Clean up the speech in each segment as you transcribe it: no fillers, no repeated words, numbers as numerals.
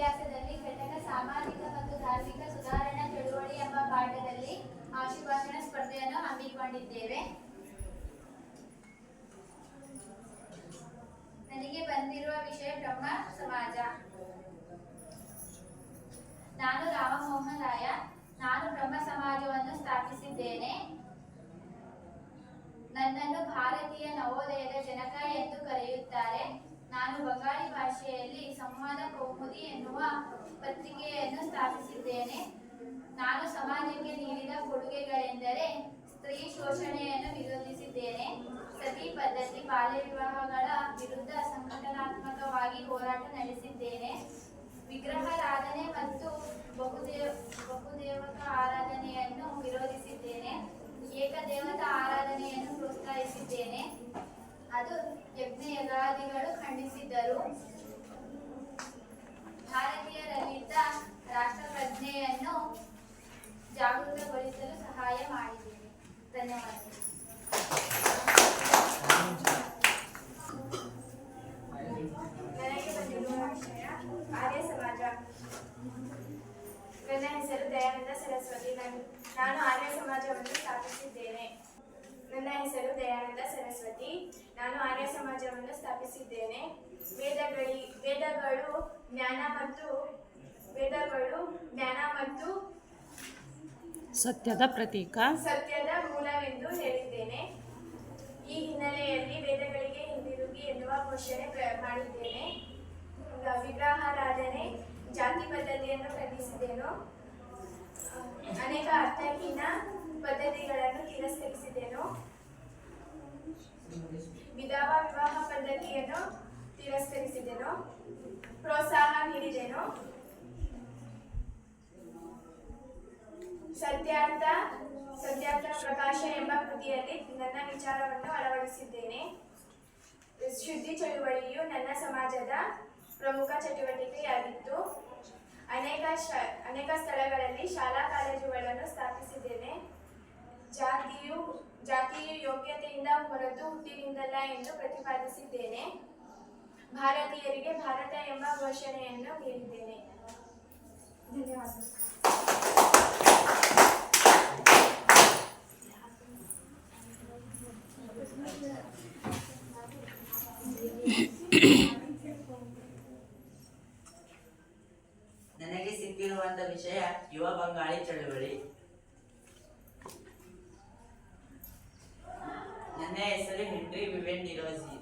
ಇತಿಹಾಸದಲ್ಲಿ ಘಟಕ ಸಾಮಾಜಿಕ ಮತ್ತು ಧಾರ್ಮಿಕ ಸುಧಾರಣಾ ಚಳುವಳಿ ಎಂಬ ಪಾಠದಲ್ಲಿ ಆಶುಭಾಷಣ ಸ್ಪರ್ಧೆಯನ್ನು ಹಮ್ಮಿಕೊಂಡಿದ್ದೇವೆ. ನನಗೆ ಬಂದಿರುವ ವಿಷಯ ಬ್ರಹ್ಮ ಸಮಾಜ. ನಾನು ರಾಮಮೋಹನ್ ರಾಯ. ನಾನು ಬ್ರಹ್ಮ ಸಮಾಜವನ್ನು ಸ್ಥಾಪಿಸಿದ್ದೇನೆ. ನನ್ನನ್ನು ಭಾರತೀಯ ನವೋದಯದ ಜನಕ ಎಂದು ಕರೆಯುತ್ತಾರೆ. ನಾನು ಬಂಗಾಳಿ ಭಾಷೆಯಲ್ಲಿ ಸಂವಾದ ಕೌಮುದಿ ಎನ್ನುವ ಪತ್ರಿಕೆಯನ್ನು ಸ್ಥಾಪಿಸಿದ್ದೇನೆ. ನಾನು ಸಮಾಜಕ್ಕೆ ನೀಡಿದ ಕೊಡುಗೆಗಳೆಂದರೆ ಸ್ತ್ರೀ ಶೋಷಣೆಯನ್ನು ವಿರೋಧಿಸಿದ್ದೇನೆ. ಸತಿ ಪದ್ಧತಿ, ಬಾಲ್ಯ ವಿವಾಹಗಳ ವಿರುದ್ಧ ಸಂಘಟನಾತ್ಮಕವಾಗಿ ಹೋರಾಟ ನಡೆಸಿದ್ದೇನೆ. ವಿಗ್ರಹಾರಾಧನೆ ಮತ್ತು ಬಹುದೇವಕ ಆರಾಧನೆಯನ್ನು ವಿರೋಧಿಸಿದ್ದೇನೆ. ಏಕದೇವತಾ ಆರಾಧನೆಯನ್ನು ಪ್ರೋತ್ಸಾಹಿಸಿದ್ದೇನೆ. ಅದು ಯಜ್ಞಯಾಗಾದಿಗಳು ಖಂಡಿಸಿದ್ದರು. ಭಾರತೀಯರಲ್ಲಿದ್ದ ರಾಷ್ಟ್ರಪ್ರಜ್ಞೆಯನ್ನು ಜಾಗೃತಗೊಳಿಸಲು ಸಹಾಯ ಮಾಡಿದ್ದೇನೆ. ಧನ್ಯವಾದಗಳು. ನನಗೆ ಬಂದಿರುವ ವಿಷಯ ಆರ್ಯ ಸಮಾಜ. ನನ್ನ ಹೆಸರು ದಯಾನಂದ ಸರಸ್ವತಿ. ನಾನು ಆರ್ಯ ಸಮಾಜವನ್ನು ಸ್ಥಾಪಿಸಿದ್ದೇನೆ. ನನ್ನ ಹೆಸರು ದಯಾನಂದ ಸರಸ್ವತಿ. ನಾನು ಆರ್ಯ ಸಮಾಜವನ್ನು ಸ್ಥಾಪಿಸಿದ್ದೇನೆ. ವೇದಗಳು ಜ್ಞಾನ ಮತ್ತು ಸತ್ಯದ ಪ್ರತೀಕ, ಸತ್ಯದ ಮೂಲವೆಂದು ಹೇಳಿದ್ದೇನೆ. ಈ ಹಿನ್ನೆಲೆಯಲ್ಲಿ ವೇದಗಳಿಗೆ ಹಿಂದಿರುಗಿ ಎನ್ನುವ ಘೋಷಣೆ ಮಾಡಿದ್ದೇನೆ. ವಿಗ್ರಹಾರಾಧನೆ, ಜಾತಿ ಪದ್ಧತಿಯನ್ನು ಖಂಡಿಸಿದ್ದೇನು. ಅನೇಕ ಅರ್ಥಹೀನ ಪದ್ಧತಿಗಳನ್ನು ತಿರಸ್ಕರಿಸಿದ್ದೇನು. ವಿಧವಾ ವಿವಾಹ ಪದ್ಧತಿಯನ್ನು ತಿರಸ್ಕರಿಸಿದ್ದೇನು. ಪ್ರೋತ್ಸಾಹ ನೀಡಿದೆನು. ಸತ್ಯಾರ್ಥ ಪ್ರಕಾಶ ಎಂಬ ಕೃತಿಯಲ್ಲಿ ನನ್ನ ವಿಚಾರವನ್ನು ಅಳವಡಿಸಿದ್ದೇನೆ. ಶುದ್ಧಿ ಚಳುವಳಿಯು ನನ್ನ ಸಮಾಜದ ಪ್ರಮುಖ ಚಟುವಟಿಕೆಯಾಗಿತ್ತು. ಅನೇಕ ಸ್ಥಳಗಳಲ್ಲಿ ಶಾಲಾ ಕಾಲೇಜುಗಳನ್ನು ಸ್ಥಾಪಿಸಿದ್ದೇನೆ. ಜಾತಿಯು ಯೋಗ್ಯತೆಯಿಂದ ಹೊರತು ಹುಟ್ಟಿನಿಂದಲ್ಲ ಎಂದು ಪ್ರತಿಪಾದಿಸಿದ್ದೇನೆ. ಭಾರತೀಯರಿಗೆ ಭಾರತ ಎಂಬ ಘೋಷಣೆಯನ್ನು ನೀಡಿದ್ದೇನೆ. ಧನ್ಯವಾದಗಳು. ನನಗೆ ಸಿಕ್ಕಿರುವಂತಹ ವಿಷಯ ಯುವ ಬಂಗಾಳಿ ಚಳವಳಿ. ನನ್ನ ಹೆಸರು ಹೆನ್ರಿ ವಿವೆನ್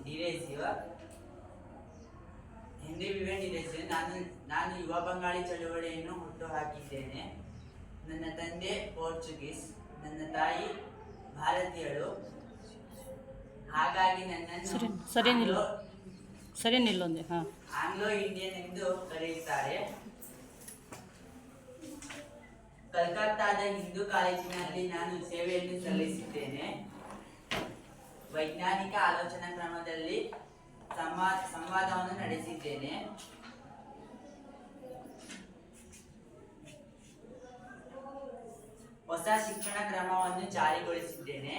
ಡಿರೇಸಿಯೋ. ನಾನು ಯುವ ಬಂಗಾಳಿ ಚಳವಳಿಯನ್ನು ಹುಟ್ಟುಹಾಕಿದ್ದೇನೆ. ನನ್ನ ತಂದೆ ಪೋರ್ಚುಗೀಸ್, ನನ್ನ ತಾಯಿ ಭಾರತೀಯಳು. ಹಾಗಾಗಿ ನನ್ನನ್ನು ಆಂಗ್ಲೋ ಇಂಡಿಯನ್ ಎಂದು ಕರೆಯುತ್ತಾರೆ. ಕಲ್ಕತ್ತಾದ ಹಿಂದೂ ಕಾಲೇಜಿನಲ್ಲಿ ನಾನು ಸೇವೆಯನ್ನು ಸಲ್ಲಿಸಿದ್ದೇನೆ. ವೈಜ್ಞಾನಿಕ ಆಲೋಚನಾ ಕ್ರಮದಲ್ಲಿ ಸಂವಾದವನ್ನು ನಡೆಸಿದ್ದೇನೆ. ಹೊಸ ಶಿಕ್ಷಣ ಕ್ರಮವನ್ನು ಜಾರಿಗೊಳಿಸಿದ್ದೇನೆ.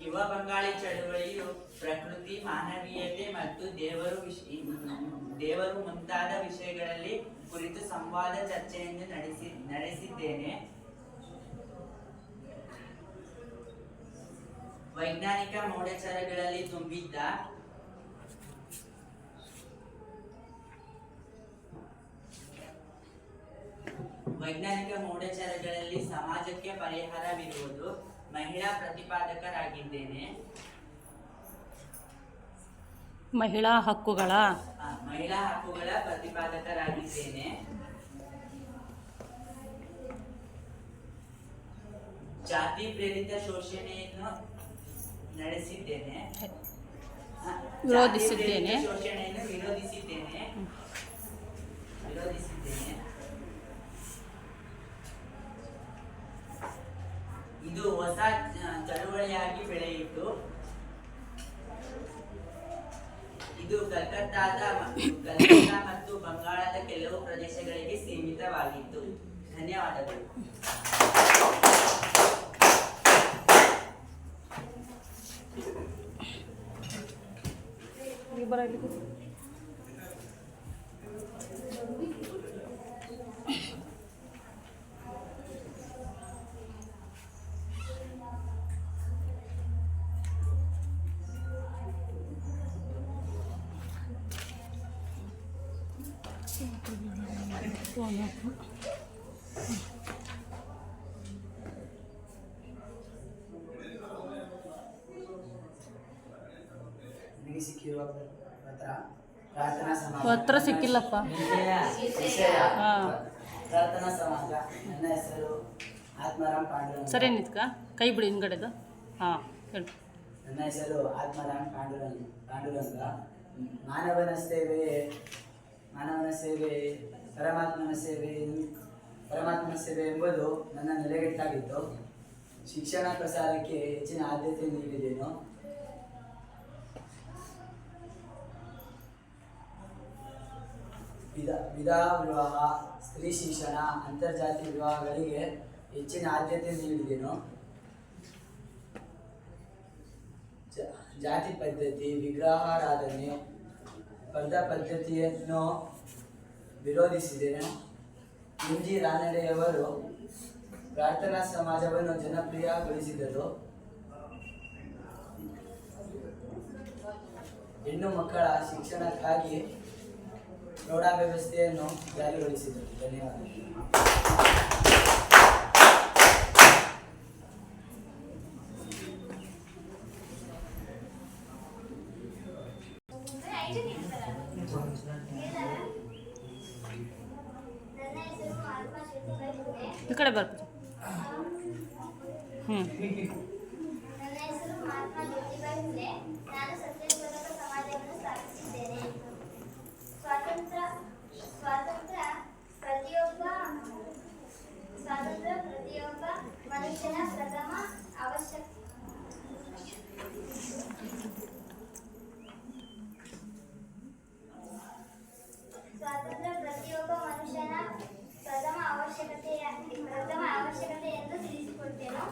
ಯುವ ಬಂಗಾಳಿ ಚಳವಳಿಯು ಪ್ರಕೃತಿ, ಮಾನವೀಯತೆ ಮತ್ತು ದೇವರು ಮುಂತಾದ ವಿಷಯಗಳಲ್ಲಿ ಕುರಿತು ಸಂವಾದ ಚರ್ಚೆಯನ್ನು ನಡೆಸಿದ್ದೇನೆ. ವೈಜ್ಞಾನಿಕ ಮೌಢ್ಯಾಚಾರಗಳಲ್ಲಿ ತುಂಬಿದ್ದ ಸಮಾಜಕ್ಕೆ ಪರಿಹಾರವಿರುವುದು. ಮಹಿಳಾ ಪ್ರತಿಪಾದಕರಾಗಿದ್ದೇನೆ. ಮಹಿಳಾ ಹಕ್ಕುಗಳ ಪ್ರತಿಪಾದಕರಾಗಿದ್ದೇನೆ. ಜಾತಿ ಪ್ರೇರಿತ ಶೋಷಣೆಯನ್ನು ನಡೆಸಿದ್ದೇನೆ. ವಿರೋಧಿಸಿದ್ದೇನೆ. ಶೋಷಣೆಯನ್ನು ವಿರೋಧಿಸಿದ್ದೇನೆ. ಇದು ಹೊಸ ಚಳುವಳಿಯಾಗಿ ಬೆಳೆಯಿತು. ಇದು ಕಲ್ಕತ್ತಾ ಮತ್ತು ಬಂಗಾಳದ ಕೆಲವು ಪ್ರದೇಶಗಳಿಗೆ ಸೀಮಿತವಾಗಿತ್ತು. ಧನ್ಯವಾದಗಳು. ಬರ ಇಲ್ಲಿಗೆ. ನನಗೆ ಸಿಕ್ಕಿರುವ ಪತ್ರ ಪ್ರಾರ್ಥನಾ ಸಮಾಜ. ಪತ್ರ ಸಿಕ್ಕಿಲ್ಲಪ್ಪ. ವಿಷಯ ಹಾಂ ಪ್ರಾರ್ಥನಾ ಸಮಾಜ. ನನ್ನ ಹೆಸರು ಆತ್ಮಾರಾಮ್ ಪಾಂಡುರಂಗ. ಸರಿ ನಿತ್ಕ ಕೈ ಬಿಡಿ ಹಿಂದ್ಗಡೆದು. ಹಾಂ ಹೇಳಿ. ನನ್ನ ಹೆಸರು ಆತ್ಮಾರಾಮ್ ಪಾಂಡುರಂಗ. ಮಾನವನ ಸೇವೆ ಪರಮಾತ್ಮನ ಸೇವೆ ಎಂಬುದು ನನ್ನ ನೆಲೆಗಟ್ಟಾಗಿದ್ದು, ಶಿಕ್ಷಣ ಪ್ರಸಾರಕ್ಕೆ ಹೆಚ್ಚಿನ ಆದ್ಯತೆ ನೀಡಿದೆನು. ವಿವಾಹ, ಸ್ತ್ರೀ ಶಿಕ್ಷಣ, ಅಂತರ್ಜಾತಿ ವಿವಾಹಗಳಿಗೆ ಹೆಚ್ಚಿನ ಆದ್ಯತೆ ನೀಡಿದೆನು. ಜಾತಿ ಪದ್ಧತಿ, ವಿಗ್ರಹಾರಾಧನೆ, ಸ್ಪರ್ಧಾ ಪದ್ಧತಿಯನ್ನು ವಿರೋಧಿಸಿದೆನು. ಎಂ ಜಿ ರಾನಡೆಯವರು ಪ್ರಾರ್ಥನಾ ಸಮಾಜವನ್ನು ಜನಪ್ರಿಯಗೊಳಿಸಿದರು. ಹೆಣ್ಣು ಮಕ್ಕಳ ಶಿಕ್ಷಣಕ್ಕಾಗಿ ಪ್ರೌಢ ವ್ಯವಸ್ಥೆಯನ್ನು ಜಾರಿಗೊಳಿಸಿದರು. ಧನ್ಯವಾದಗಳು. ನನ್ನ ಹೆಸರು ಮಹಾತ್ಮ ಜ್ಯೋತಿಬಾಯಿ ಫುಲೆ. ಈ ಕಡೆ ಬರ್ಬೋದು. ಹ್ಞೂ ನನ್ನ ಹೆಸರು ಮಹಾತ್ಮ ಜ್ಯೋತಿಬಾಯಿ ಫುಲೆ. ನಾನು ಸತ್ಯಶೋಧಕ ಸಮಾಜವನ್ನು ಸ್ಥಾಪಿಸಿದ್ದೇನೆ. ಸ್ವಾತಂತ್ರ್ಯ ಪ್ರತಿಯೊಬ್ಬ ಮನುಷ್ಯನ ಪ್ರಥಮ ಅವಶ್ಯಕತೆ ಎಂದು ತಿಳಿಸಿಕೊಟ್ಟೆನು.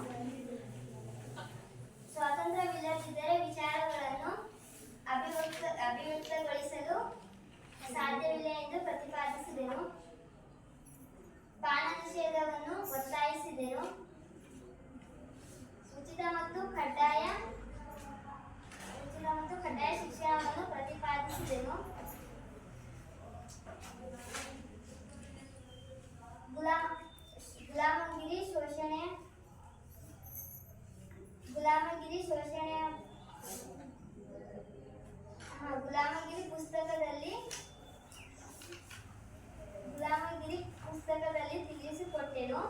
ಸ್ವಾತಂತ್ರ್ಯವಿಲ್ಲದಿದ್ದರೆ ವಿಚಾರಗಳನ್ನು ಅಭಿವ್ಯಕ್ತಗೊಳಿಸಲು ಸಾಧ್ಯವಿಲ್ಲ ಎಂದು ಪ್ರತಿಪಾದಿಸಿದೆನು. ಬಾಣ ನಿಷೇಧವನ್ನು ಒತ್ತಾಯಿಸಿದೆನು. ಉಚಿತ ಮತ್ತು ಕಡ್ಡಾಯ ಶಿಕ್ಷಣವನ್ನು ಪ್ರತಿಪಾದಿಸಿದೆನು. ಗುಲಾಮಗಿರಿ ಪುಸ್ತಕದಲ್ಲಿ ತಿಳಿಸಿಕೊಟ್ಟೆನು.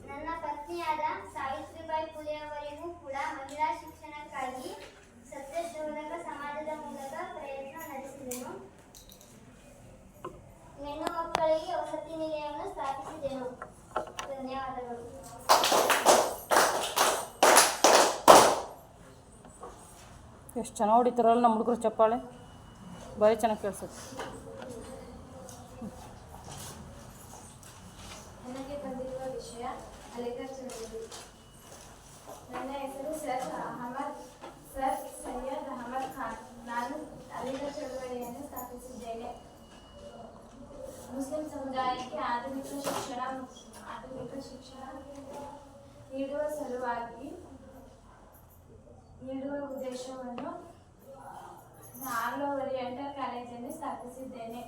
ನನ್ನ ಪತ್ನಿಯಾದ ಸಾವಿತ್ರಿಬಾಯಿ ಫುಲೆಯವರಿಗೂ ಕೂಡ ಮಹಿಳಾ ಶಿಕ್ಷಣಕ್ಕಾಗಿ ಸತ್ಯಶೋಧಕ ಸಮಾಜದ ಮೂಲಕ ಪ್ರಯತ್ನ ನಡೆಸಿದೆನು. ಹೆಣ್ಣು ಮಕ್ಕಳಿಗೆ ವಸತಿ ನಿಲಯವನ್ನು ಸ್ಥಾಪಿಸಿದೆನು. ಧನ್ಯವಾದಗಳು. ಎಷ್ಟು ಚೆನ್ನಾಗಿ ಹೊಡಿತಾರಲ್ಲ ನಮ್ಮ ಹುಡುಗರು ಚಪ್ಪಾಳೆ. ಭಾರಿ ಚೆನ್ನಾಗಿ ಕೇಳಿಸುತ್ತೆ. ನನಗೆ ಬಂದಿರುವ ವಿಷಯ ಅಲಿಗಢ ಚಳವಳಿ. ನನ್ನ ಹೆಸರು ಸರ್ ಸೈಯದ್ ಅಹಮದ್ ಖಾನ್. ನಾನು ಅಲಿಗಢ ಚಳವಳಿಯನ್ನು ಸ್ಥಾಪಿಸಿದ್ದೇನೆ. ಮುಸ್ಲಿಂ ಸಮುದಾಯಕ್ಕೆ ಆಧುನಿಕ ಶಿಕ್ಷಣ ನೀಡುವ ಸಲುವಾಗಿ ಉದ್ದೇಶವನ್ನು ಆಂಗ್ಲೋ ಓರಿಯೆಂಟಲ್ ಕಾಲೇಜನ್ನು ಸ್ಥಾಪಿಸಿದ್ದೇನೆ.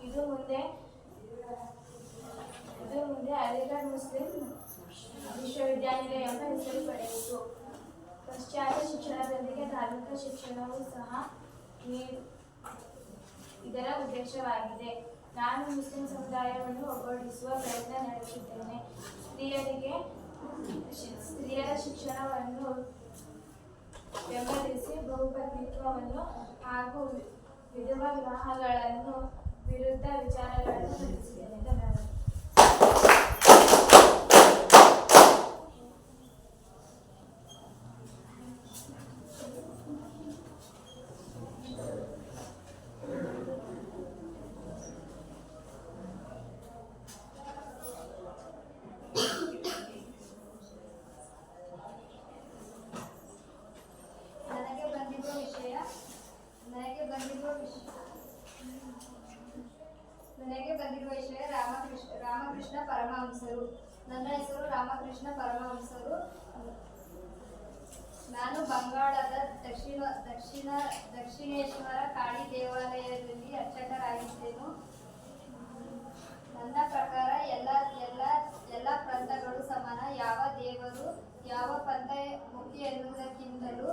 ಇದು ಮುಂದೆ ಅಲಿಗಢ ಮುಸ್ಲಿಂ ವಿಶ್ವವಿದ್ಯಾನಿಲಯ ಎಂಬ ಹೆಸರು ಪಡೆಯಿತು. ಪಾಶ್ಚಾತ್ಯ ಶಿಕ್ಷಣದೊಂದಿಗೆ ಧಾರ್ಮಿಕ ಶಿಕ್ಷಣವೂ ಸಹ ಇದರ ಉದ್ದೇಶವಾಗಿದೆ. ನಾನು ಮುಸ್ಲಿಂ ಸಮುದಾಯವನ್ನು ಒಗ್ಗೂಡಿಸುವ ಪ್ರಯತ್ನ ನಡೆಸಿದ್ದೇನೆ. ಸ್ತ್ರೀಯರ ಶಿಕ್ಷಣವನ್ನು ಬೆಂಬಲಿಸಿ ಬಹುಪತ್ನಿತ್ವವನ್ನು ಹಾಗೂ ವಿಧವಾ ವಿವಾಹಗಳನ್ನು ವಿರುದ್ಧ ವಿಚಾರಗಳನ್ನು ಮಂಡಿಸಿದ್ದೇನೆ. ಧನ್ಯವಾದ. ಪರಮಹಂಸರು. ನನ್ನ ಹೆಸರು ರಾಮಕೃಷ್ಣ ಪರಮಹಂಸರು. ನಾನು ಬಂಗಾಳದ ದಕ್ಷಿಣೇಶ್ವರ ಕಾಳಿ ದೇವಾಲಯದಲ್ಲಿ ಅರ್ಚಕರಾಗಿದ್ದೆನು. ನನ್ನ ಪ್ರಕಾರ ಎಲ್ಲ ಪಂಥಗಳು ಸಮಾನ. ಯಾವ ದೇವರು ಯಾವ ಪಂಥ ಮುಖ್ಯ ಎನ್ನುವುದಕ್ಕಿಂತಲೂ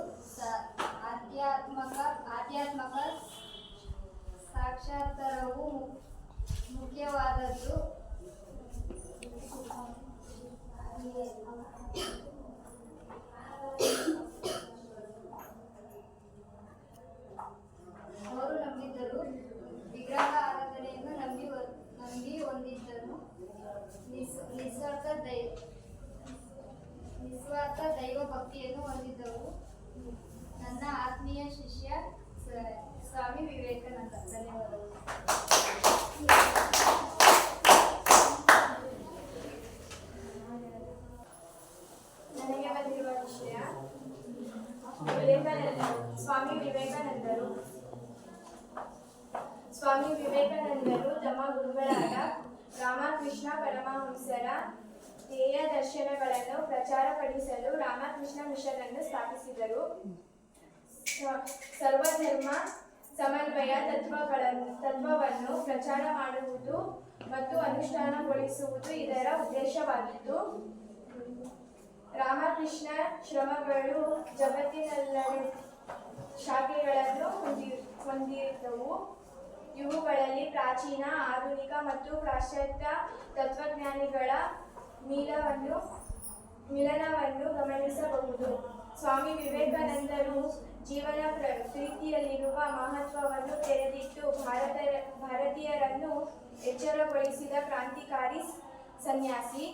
ಆಧ್ಯಾತ್ಮಕ ಸಾಕ್ಷಾತ್ಕಾರವು ಮುಖ್ಯವಾದದ್ದು. ಅವರು ನಂಬಿದ್ದರು, ವಿಗ್ರಹ ಆರಾಧನೆಯನ್ನು ನಂಬಿ ಹೊಂದಿದ್ದನು. ನಿಸ್ವಾರ್ಥ ದೈವ ಭಕ್ತಿಯನ್ನು ಹೊಂದಿದ್ದವು. ನನ್ನ ಆತ್ಮೀಯ ಶಿಷ್ಯ ಸ್ವಾಮಿ ವಿವೇಕಾನಂದ. ಧನ್ಯವಾದಗಳು. ನನಗೆ ಬಂದಿರುವ ವಿಷಯ ಸ್ವಾಮಿ ವಿವೇಕಾನಂದರು. ಸ್ವಾಮಿ ವಿವೇಕಾನಂದರು ತಮ್ಮ ಗುರುಗಳಾದ ರಾಮಕೃಷ್ಣ ಪರಮಹಂಸರ ಧ್ಯೇಯ ದರ್ಶನಗಳನ್ನು ಪ್ರಚಾರಪಡಿಸಲು ರಾಮಕೃಷ್ಣ ಮಿಷನ್ ಅನ್ನು ಸ್ಥಾಪಿಸಿದರು. ಸರ್ವಧರ್ಮ ಸಮನ್ವಯ ತತ್ವವನ್ನು ಪ್ರಚಾರ ಮಾಡುವುದು ಮತ್ತು ಅನುಷ್ಠಾನಗೊಳಿಸುವುದು ಇದರ ಉದ್ದೇಶವಾಗಿತ್ತು. ರಾಮಕೃಷ್ಣ ಶ್ರಮಗಳು ಜಗತ್ತಿನೆಲ್ಲೆಡೆ ಶಾಖೆಗಳನ್ನು ಹೊಂದಿದ್ದವು. ಇವುಗಳಲ್ಲಿ ಪ್ರಾಚೀನ, ಆಧುನಿಕ ಮತ್ತು ಪಾಶ್ಚಾತ್ಯ ತತ್ವಜ್ಞಾನಿಗಳ ಮಿಲನವನ್ನು ಗಮನಿಸಬಹುದು. ಸ್ವಾಮಿ ವಿವೇಕಾನಂದರು ಜೀವನ ಪ್ರೀತಿಯಲ್ಲಿರುವ ಮಹತ್ವವನ್ನು ತೆರೆದಿಟ್ಟು ಭಾರತೀಯರನ್ನು ಎಚ್ಚರಗೊಳಿಸಿದ ಕ್ರಾಂತಿಕಾರಿ ಸನ್ಯಾಸಿ.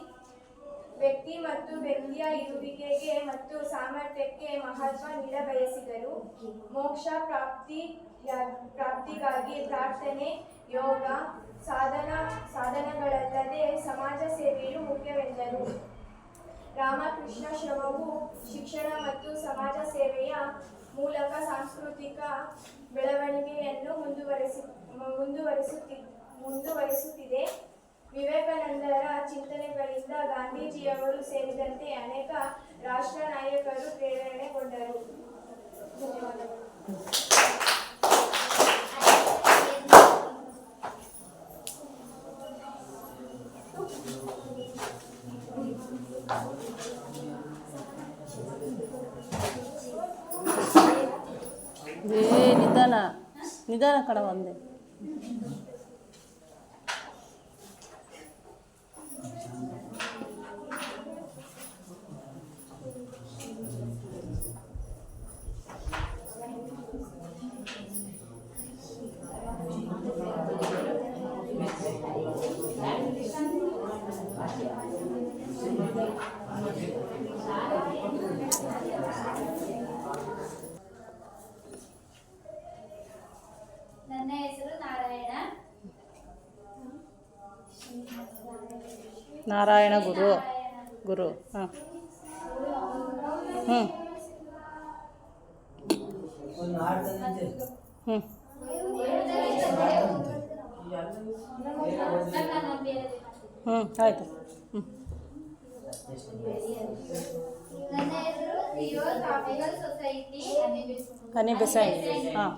ವ್ಯಕ್ತಿ ಮತ್ತು ವ್ಯಕ್ತಿಯ ಇರುವಿಕೆಗೆ ಮತ್ತು ಸಾಮರ್ಥ್ಯಕ್ಕೆ ಮಹತ್ವ ನೀಡಬಯಸಿದರು. ಮೋಕ್ಷ ಪ್ರಾಪ್ತಿಗಾಗಿ ಪ್ರಾರ್ಥನೆ, ಯೋಗ, ಸಾಧನಗಳಲ್ಲದೆ ಸಮಾಜ ಸೇವೆಯು ಮುಖ್ಯವೆಂದರು. ರಾಮಕೃಷ್ಣ ಶ್ರಮವು ಶಿಕ್ಷಣ ಮತ್ತು ಸಮಾಜ ಸೇವೆಯ ಮೂಲಕ ಸಾಂಸ್ಕೃತಿಕ ಬೆಳವಣಿಗೆಯನ್ನು ಮುಂದುವರಿಸುತ್ತಿದೆ. ವಿವೇಕಾನಂದರ ಚಿಂತನೆಗಳಿಂದ ಗಾಂಧೀಜಿಯವರು ಸೇರಿದಂತೆ ಅನೇಕ ರಾಷ್ಟ್ರ ನಾಯಕರು ಪ್ರೇರಣೆಗೊಂಡರು. ಧನ್ಯವಾದಗಳು. ನಿಧಾನ ಕಡ ಒಂದೇ. ನನ್ನ ಹೆಸರು ನಾರಾಯಣ ಗುರು. ಹಾಂ ಹ್ಞೂ ಆಯಿತು. ನನ್ನ ಹೆಸರು ಥಿಯೋಸಾಫಿಕಲ್ ಸೊಸೈಟಿ ಅನಿಬೆಸೈನ್. ಹಾಂ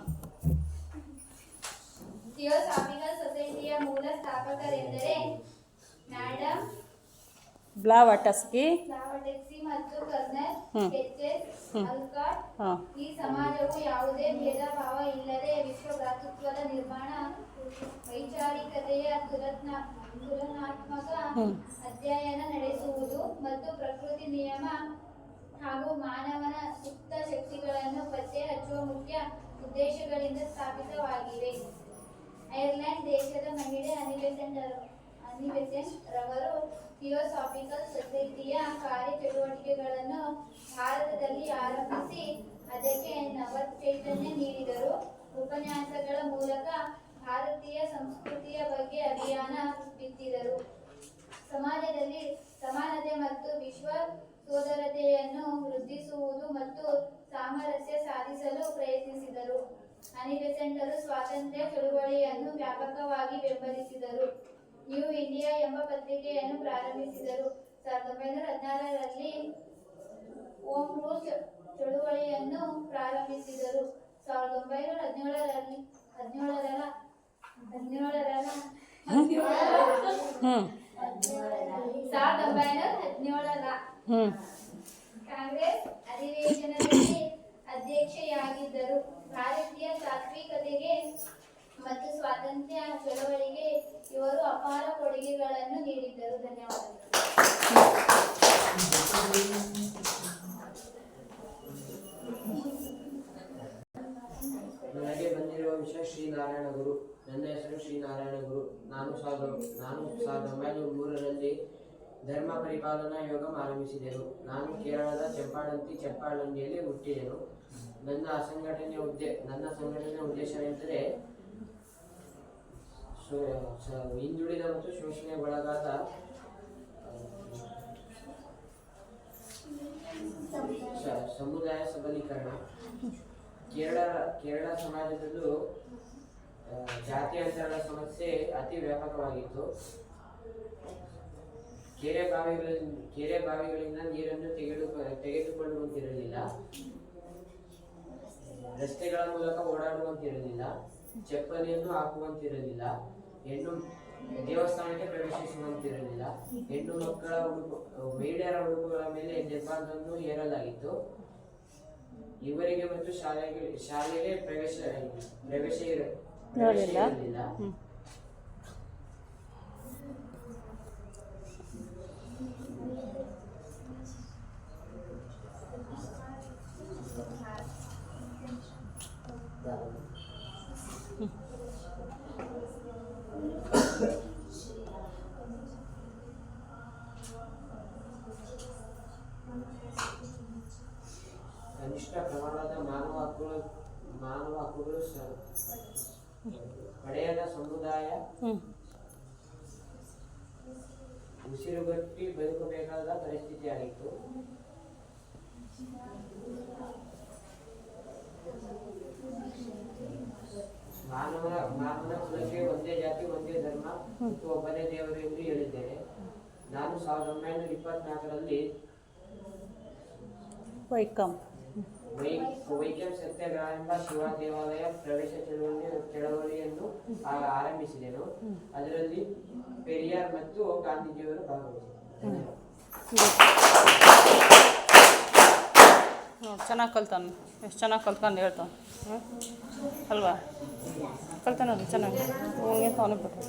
ಥಿಯೋಸಾಫಿಕಲ್ ಸೊಸೈಟಿಯ ಮೂಲ ಸ್ಥಾಪಕರೆಂದರೆ ಮ್ಯಾಡಮ್ ಬ್ಲಾವಟಸ್ಕಿ ಮತ್ತು ಕರ್ನಲ್ ಎಚ್.ಎಸ್. ಅಲ್ಕಾಟ್. ಈ ಸಮಾಜವು ಯಾವುದೇ ಭೇದ ಭಾವ ಇಲ್ಲದೆ ವಿಶ್ವ ಭ್ರಾತೃತ್ವದ ನಿರ್ಮಾಣ, ವೈಚಾರಿಕತೆಯ ತುಲನಾತ್ಮಕ ಅಧ್ಯಯನ ನಡೆಸುವುದು ಮತ್ತು ಪ್ರಕೃತಿ ನಿಯಮ ಹಾಗೂ ಮಾನವನ ಸುಪ್ತ ಶಕ್ತಿಗಳನ್ನು ಪತ್ತೆ ಹಚ್ಚುವ ಮುಖ್ಯ ಉದ್ದೇಶಗಳಿಂದ ಸ್ಥಾಪಿತವಾಗಿವೆ. ಐರ್ಲೆಂಡ್ ದೇಶದ ಮಹಿಳೆ ಅನಿಬೆಸೆಂಟ್ ರವರು ಥಿಯೋಸಾಫಿಕಲ್ ಸೊಸೈಟಿಯ ಕಾರ್ಯಚಟುವಟಿಕೆಗಳನ್ನು ಭಾರತದಲ್ಲಿ ಆರಂಭಿಸಿ ಅದಕ್ಕೆ ನವಚೈತನ್ಯ ನೀಡಿದರು. ಉಪನ್ಯಾಸಗಳ ಮೂಲಕ ಭಾರತೀಯ ಸಂಸ್ಕೃತಿಯ ಬಗ್ಗೆ ಅಭಿಯಾನ ಬಿತ್ತಿದರು. ಸಮಾಜದಲ್ಲಿ ಸಮಾನತೆ ಮತ್ತು ವಿಶ್ವ ಸೋದರತೆಯನ್ನು ವೃದ್ಧಿಸುವುದು ಮತ್ತು ಸಾಮರಸ್ಯ ಸಾಧಿಸಲು ಪ್ರಯತ್ನಿಸಿದರು. ಅನಿಬೆಸೆಂಟರು ಸ್ವಾತಂತ್ರ್ಯ ಚಳುವಳಿಯನ್ನು ವ್ಯಾಪಕವಾಗಿ ಬೆಂಬಲಿಸಿದರು. ನ್ಯೂ ಇಂಡಿಯಾ ಎಂಬ ಪತ್ರಿಕೆಯನ್ನು ಪ್ರಾರಂಭಿಸಿದರು. 1916ರಲ್ಲಿ ಹೋಮ್ ರೂಲ್ ಚಳುವಳಿಯನ್ನು ಪ್ರಾರಂಭಿಸಿದರು. 1917ರಲ್ಲಿ ಕಾಂಗ್ರೆಸ್ ಅಧಿವೇಶನದಲ್ಲಿ ಅಧ್ಯಕ್ಷೆಯಾಗಿದ್ದರು. ಭಾರತೀಯ ತಾತ್ವಿಕತೆಗೆ ಮತ್ತು ಸ್ವಾತಂತ್ರ್ಯ ಚಳವಳಿಗೆ ಇವರು ಅಪಾರ ಕೊಡುಗೆಗಳನ್ನು ನೀಡಿದ್ದರು. ಧನ್ಯವಾದಗಳು. ನನಗೆ ಬಂದಿರುವ ವಿಷಯ ಶ್ರೀನಾರಾಯಣ ಗುರು. ನನ್ನ ಹೆಸರು ಶ್ರೀನಾರಾಯಣ ಗುರು. ನಾನು 1903ರಲ್ಲಿ ಧರ್ಮ ಪರಿಪಾಲನಾ ಯೋಗ ಆರಂಭಿಸಿದೆನು. ನಾನು ಕೇರಳದ ಚಂಪಾಳಂಡಿಯಲ್ಲಿ ಹುಟ್ಟಿದೆನು. ನನ್ನ ಸಂಘಟನೆಯ ಉದ್ದೇಶವೆಂದರೆ ಹಿಂದುಳಿದ ಮತ್ತು ಶೋಷಣೆಗೊಳಗಾದ ಸಮುದಾಯ ಸಬಲೀಕರಣ. ಕೇರಳ ಸಮಾಜದಲ್ಲೂ ಜಾತ್ಯಂತರದ ಸಮಸ್ಯೆ ಅತಿ ವ್ಯಾಪಕವಾಗಿತ್ತು. ಕೆರೆ ಬಾವಿಗಳಿಂದ ನೀರನ್ನು ತೆಗೆದುಕೊಳ್ಳುವಂತಿರಲಿಲ್ಲ. ರಸ್ತೆಗಳ ಮೂಲಕ ಓಡಾಡುವಂತಿರಲಿಲ್ಲ. ಚಪ್ಪಲಿಯನ್ನು ಹಾಕುವಂತಿರಲಿಲ್ಲ. ದೇವಸ್ಥಾನಕ್ಕೆ ಪ್ರವೇಶಿಸುವಂತಿರಲಿಲ್ಲ. ಹೆಣ್ಣು ಮಕ್ಕಳ ಮಹಿಳೆಯರ ಉಡುಪುಗಳ ಮೇಲೆ ನಿರ್ಬಂಧವನ್ನು ಹೇರಲಾಗಿತ್ತು. ಇವರಿಗೆ ಮತ್ತು ಶಾಲೆಗೆ ಪ್ರವೇಶ ಇರಲಿಲ್ಲ. ಕನಿಷ್ಠ ಪ್ರಮಾಣದ ಮಾನವ ಹಕ್ಕುಗಳು ಪಡೆಯದ ಸಮುದಾಯ ಉಸಿರುಗಟ್ಟಿ ಬದುಕಬೇಕಾದ ಪರಿಸ್ಥಿತಿಯಾಗಿತ್ತು. ಮಾನವನ ಕುಲಕ್ಕೆ ಒಂದೇ ಜಾತಿ, ಒಂದೇ ಧರ್ಮ ಮತ್ತು ಒಬ್ಬನೇ ದೇವರು ಎಂದು ಹೇಳಿದ್ದೇನೆ. ನಾನು 1924ರಲ್ಲಿ ವೈಕಂ ಸತ್ಯಾಗ್ರಹ ಎಂಬ ಶಿವ ದೇವಾಲಯ ಪ್ರವೇಶ ಚಳವಳಿಯನ್ನು ಆರಂಭಿಸಿದೆನು. ಅದರಲ್ಲಿ ಪೆರಿಯಾರ್ ಮತ್ತು ಗಾಂಧೀಜಿಯವರು ಭಾಗವಹಿಸಿದರು. ಚೆನ್ನಾಗಿ ಕಲ್ತಾನೆ. ಎಷ್ಟು ಚೆನ್ನಾಗಿ ಕಲ್ತ್ಕೊಂಡು ಹೇಳ್ತಾನೆ ಅಲ್ವಾ? ಕಲ್ತಾನಲ್ಲ ಚೆನ್ನಾಗಿ. ಹಂಗೆ ತಾನೇ ಬಿಟ್ಟು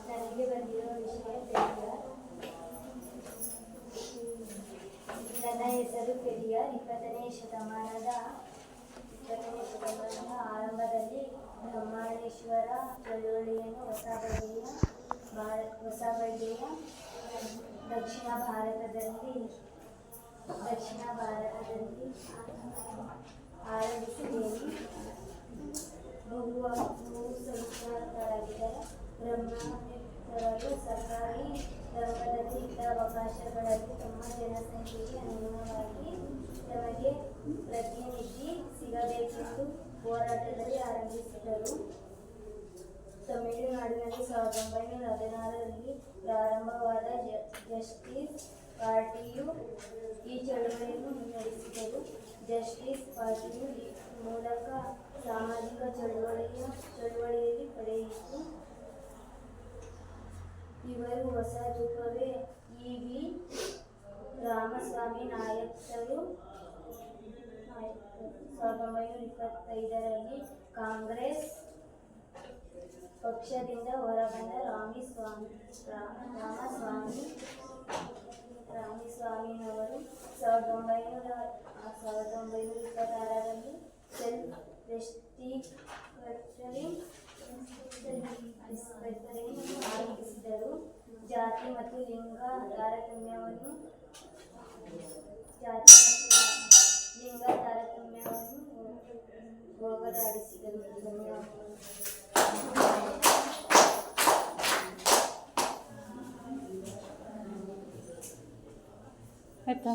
ನನಗೆ ಬಂದಿರೋ ವಿಷಯ ಪೆರಿಯಾರ್. ನನ್ನ ಹೆಸರು ಪೆರಿಯಾರ್. 20ನೇ ಶತಮಾನದ ಆರಂಭದಲ್ಲಿ ಬ್ರಹ್ಮಣೇಶ್ವರ ಚಳುವಳಿಯನ್ನು ಹೊಸ ಬಗೆಯ ದಕ್ಷಿಣ ಭಾರತದಲ್ಲಿ ಆರಂಭಿಸಿದ್ದೇನೆ. ಬಹು ಸಂಖ್ಯಾತರಾಗಿದ್ದ ಬ್ರಹ್ಮಣರು ಸರ್ಕಾರಿ ಧರ್ಮದಲ್ಲಿ ಇದ್ದ ಅವಕಾಶಗಳಲ್ಲಿ ತಮ್ಮ ಜನಸಂಖ್ಯೆಗೆ ಅನುಗುಣವಾಗಿ ತಮಗೆ ಪ್ರತಿನಿಧಿ ಸಿಗಬೇಕೆಂದು ಹೋರಾಟದಲ್ಲಿ ಆರಂಭಿಸಿದರು. ತಮಿಳುನಾಡಿನಲ್ಲಿ 1916ರಲ್ಲಿ ಪ್ರಾರಂಭವಾದ ಜಸ್ಟಿಸ್ ಪಾರ್ಟಿಯು ಈ ಚಳವಳಿಯನ್ನು ಮುನ್ನಡೆಸಿದರು. ಜಸ್ಟಿಸ್ ಪಾರ್ಟಿಯು ಈ ಮೂಲಕ ಸಾಮಾಜಿಕ ಚಳವಳಿಯಲ್ಲಿ ಪಡೆಯಿತು. ಇವರು ಹೊಸ ರೂಪವೇ ಇ.ವಿ. ರಾಮಸ್ವಾಮಿ ನಾಯಕರು 1925ರಲ್ಲಿ ಕಾಂಗ್ರೆಸ್ ಪಕ್ಷದಿಂದ ಹೊರಬಂದ ರಾಮಸ್ವಾಮಿನವರು 1926ರಲ್ಲಿ ಸೆಲ್ಫ್ ರೆಸ್ಟ್ರಿಕ್ಟಿಂಗ್ ಆರಂಭಿಸಿದರು. ಜಾತಿ ಮತ್ತು ಲಿಂಗ ತಾರತಮ್ಯವನ್ನು ಹೋಗಲಾಡಿಸಿದರು. ಆಯ್ತಾ?